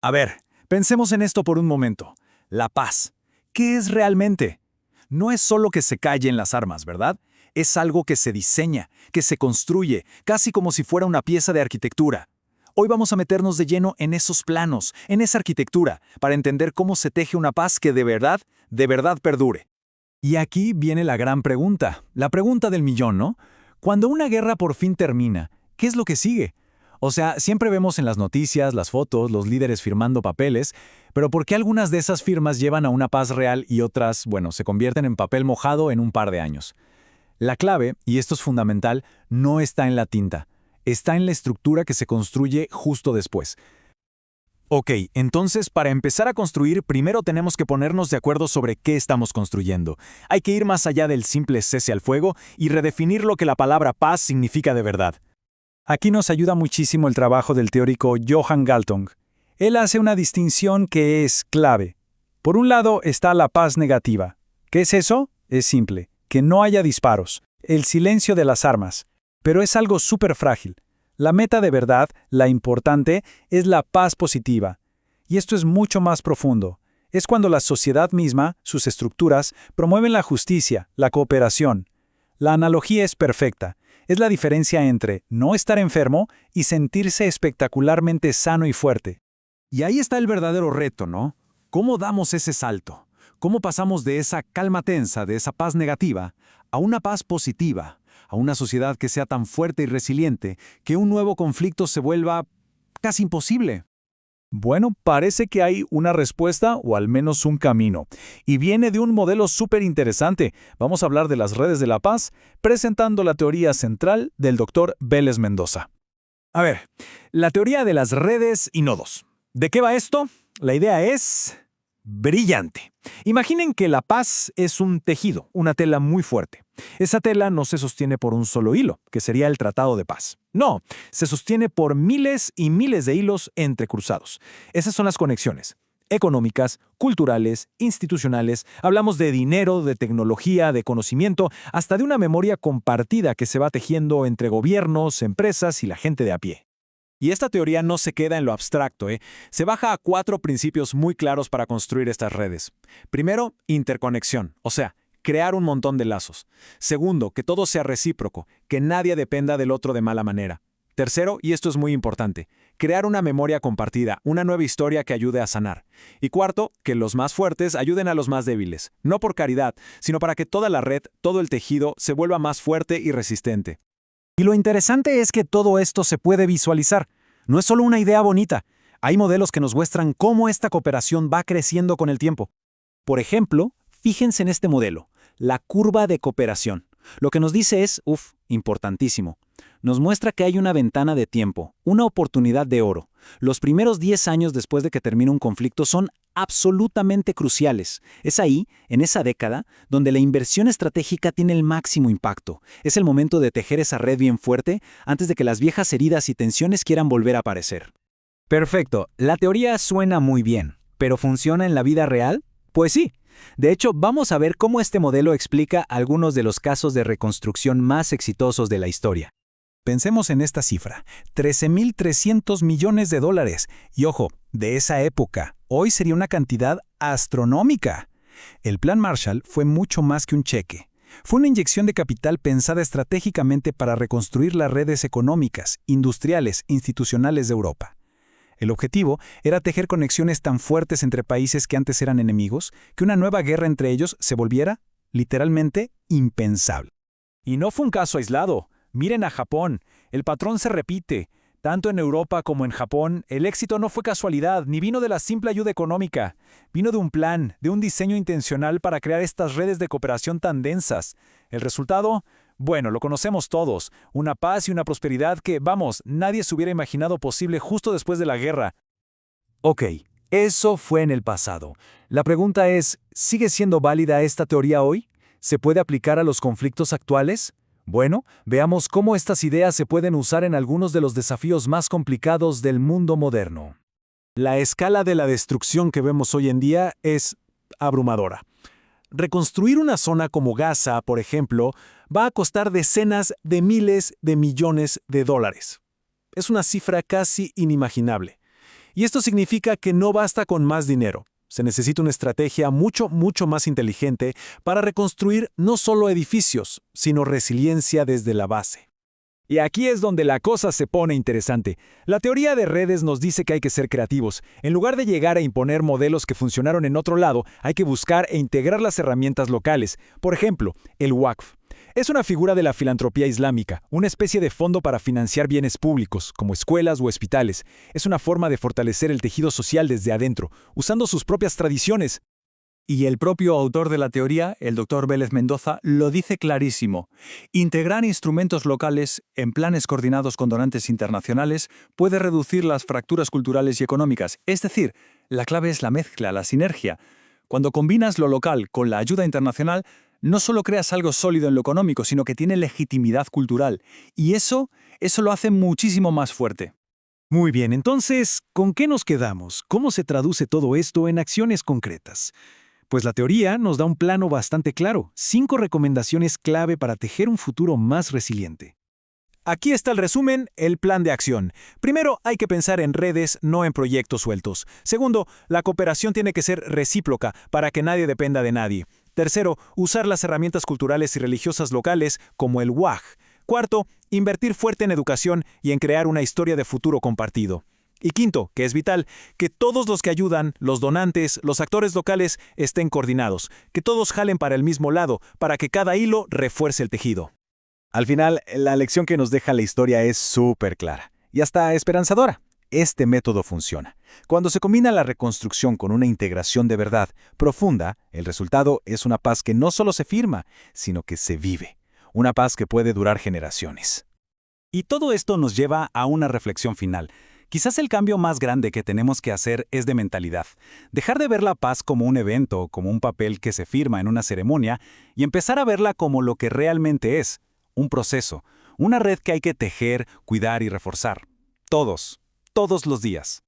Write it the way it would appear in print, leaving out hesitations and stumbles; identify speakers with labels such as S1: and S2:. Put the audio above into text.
S1: A ver, pensemos en esto por un momento. La paz. ¿Qué es realmente? No es solo que se callen las armas, ¿verdad? Es algo que se diseña, que se construye, casi como si fuera una pieza de arquitectura. Hoy vamos a meternos de lleno en esos planos, en esa arquitectura, para entender cómo se teje una paz que de verdad perdure. Y aquí viene la gran pregunta, la pregunta del millón, ¿no? Cuando una guerra por fin termina, ¿qué es lo que sigue? O sea, siempre vemos en las noticias, las fotos, los líderes firmando papeles, pero ¿por qué algunas de esas firmas llevan a una paz real y otras, bueno, se convierten en papel mojado en un par de años? La clave, y esto es fundamental, no está en la tinta, está en la estructura que se construye justo después. Ok, entonces para empezar a construir, primero tenemos que ponernos de acuerdo sobre qué estamos construyendo. Hay que ir más allá del simple cese al fuego y redefinir lo que la palabra paz significa de verdad. Aquí nos ayuda muchísimo el trabajo del teórico Johan Galtung. Él hace una distinción que es clave. Por un lado está la paz negativa. ¿Qué es eso? Es simple, que no haya disparos, el silencio de las armas. Pero es algo súper frágil. La meta de verdad, la importante, es la paz positiva. Y esto es mucho más profundo. Es cuando la sociedad misma, sus estructuras, promueven la justicia, la cooperación. La analogía es perfecta. Es la diferencia entre no estar enfermo y sentirse espectacularmente sano y fuerte. Y ahí está el verdadero reto, ¿no? ¿Cómo damos ese salto? ¿Cómo pasamos de esa calma tensa, de esa paz negativa, a una paz positiva? A una sociedad que sea tan fuerte y resiliente que un nuevo conflicto se vuelva casi imposible. Bueno, parece que hay una respuesta o al menos un camino. Y viene de un modelo súper interesante. Vamos a hablar de las redes de la paz, presentando la teoría central del Dr. Vélez Mendoza. A ver, la teoría de las redes y nodos. ¿De qué va esto? La idea es brillante. Imaginen que la paz es un tejido, una tela muy fuerte. Esa tela no se sostiene por un solo hilo, que sería el Tratado de Paz. No, se sostiene por miles y miles de hilos entrecruzados. Esas son las conexiones económicas, culturales, institucionales. Hablamos de dinero, de tecnología, de conocimiento, hasta de una memoria compartida que se va tejiendo entre gobiernos, empresas y la gente de a pie. Y esta teoría no se queda en lo abstracto, Se baja a 4 principios muy claros para construir estas redes. Primero, interconexión, o sea, crear un montón de lazos. Segundo, que todo sea recíproco, que nadie dependa del otro de mala manera. Tercero, y esto es muy importante, crear una memoria compartida, una nueva historia que ayude a sanar. Y cuarto, que los más fuertes ayuden a los más débiles, no por caridad, sino para que toda la red, todo el tejido, se vuelva más fuerte y resistente. Y lo interesante es que todo esto se puede visualizar. No es solo una idea bonita. Hay modelos que nos muestran cómo esta cooperación va creciendo con el tiempo. Por ejemplo, fíjense en este modelo, la curva de cooperación. Lo que nos dice es, importantísimo. Nos muestra que hay una ventana de tiempo, una oportunidad de oro. Los primeros 10 años después de que termine un conflicto son absolutamente cruciales. Es ahí, en esa década, donde la inversión estratégica tiene el máximo impacto. Es el momento de tejer esa red bien fuerte antes de que las viejas heridas y tensiones quieran volver a aparecer.
S2: Perfecto, la teoría suena muy bien, ¿pero funciona en la vida real? Pues sí. De hecho, vamos a ver cómo este modelo explica algunos de los casos de reconstrucción más exitosos de la historia.
S1: Pensemos en esta cifra, 13.300 millones de dólares. Y ojo, de esa época, hoy sería una cantidad astronómica. El Plan Marshall fue mucho más que un cheque. Fue una inyección de capital pensada estratégicamente para reconstruir las redes económicas, industriales, institucionales de Europa. El objetivo era tejer conexiones tan fuertes entre países que antes eran enemigos, que una nueva guerra entre ellos se volviera, literalmente, impensable. Y no fue un caso aislado. Miren a Japón, el patrón se repite. Tanto en Europa como en Japón, el éxito no fue casualidad, ni vino de la simple ayuda económica. Vino de un plan, de un diseño intencional para crear estas redes de cooperación tan densas. El resultado, bueno, lo conocemos todos, una paz y una prosperidad que, nadie se hubiera imaginado posible justo después de la guerra. Ok, eso fue en el pasado. La pregunta es, ¿sigue siendo válida esta teoría hoy? ¿Se puede aplicar a los conflictos actuales? Bueno, veamos cómo estas ideas se pueden usar en algunos de los desafíos más complicados del mundo moderno. La escala de la destrucción que vemos hoy en día es abrumadora. Reconstruir una zona como Gaza, por ejemplo, va a costar decenas de miles de millones de dólares. Es una cifra casi inimaginable. Y esto significa que no basta con más dinero. Se necesita una estrategia mucho más inteligente para reconstruir no solo edificios, sino resiliencia desde la base. Y aquí es donde la cosa se pone interesante. La teoría de redes nos dice que hay que ser creativos. En lugar de llegar a imponer modelos que funcionaron en otro lado, hay que buscar e integrar las herramientas locales. Por ejemplo, el Waqf. Es una figura de la filantropía islámica, una especie de fondo para financiar bienes públicos, como escuelas o hospitales. Es una forma de fortalecer el tejido social desde adentro, usando sus propias tradiciones.
S3: Y el propio autor de la teoría, el doctor Vélez Mendoza, lo dice clarísimo. Integrar instrumentos locales en planes coordinados con donantes internacionales puede reducir las fracturas culturales y económicas. Es decir, la clave es la mezcla, la sinergia. Cuando combinas lo local con la ayuda internacional, no solo creas algo sólido en lo económico, sino que tiene legitimidad cultural. Y eso lo hace muchísimo más fuerte.
S1: Muy bien, entonces, ¿con qué nos quedamos? ¿Cómo se traduce todo esto en acciones concretas? Pues la teoría nos da un plano bastante claro, 5 recomendaciones clave para tejer un futuro más resiliente. Aquí está el resumen, el plan de acción. Primero, hay que pensar en redes, no en proyectos sueltos. Segundo, la cooperación tiene que ser recíproca para que nadie dependa de nadie. Tercero, usar las herramientas culturales y religiosas locales como el Waqf. Cuarto, invertir fuerte en educación y en crear una historia de futuro compartido. Y quinto, que es vital, que todos los que ayudan, los donantes, los actores locales, estén coordinados, que todos jalen para el mismo lado, para que cada hilo refuerce el tejido. Al final, la lección que nos deja la historia es súper clara y hasta esperanzadora. Este método funciona. Cuando se combina la reconstrucción con una integración de verdad profunda, el resultado es una paz que no solo se firma, sino que se vive. Una paz que puede durar generaciones. Y todo esto nos lleva a una reflexión final. Quizás el cambio más grande que tenemos que hacer es de mentalidad. Dejar de ver la paz como un evento, como un papel que se firma en una ceremonia, y empezar a verla como lo que realmente es, un proceso, una red que hay que tejer, cuidar y reforzar. Todos los días.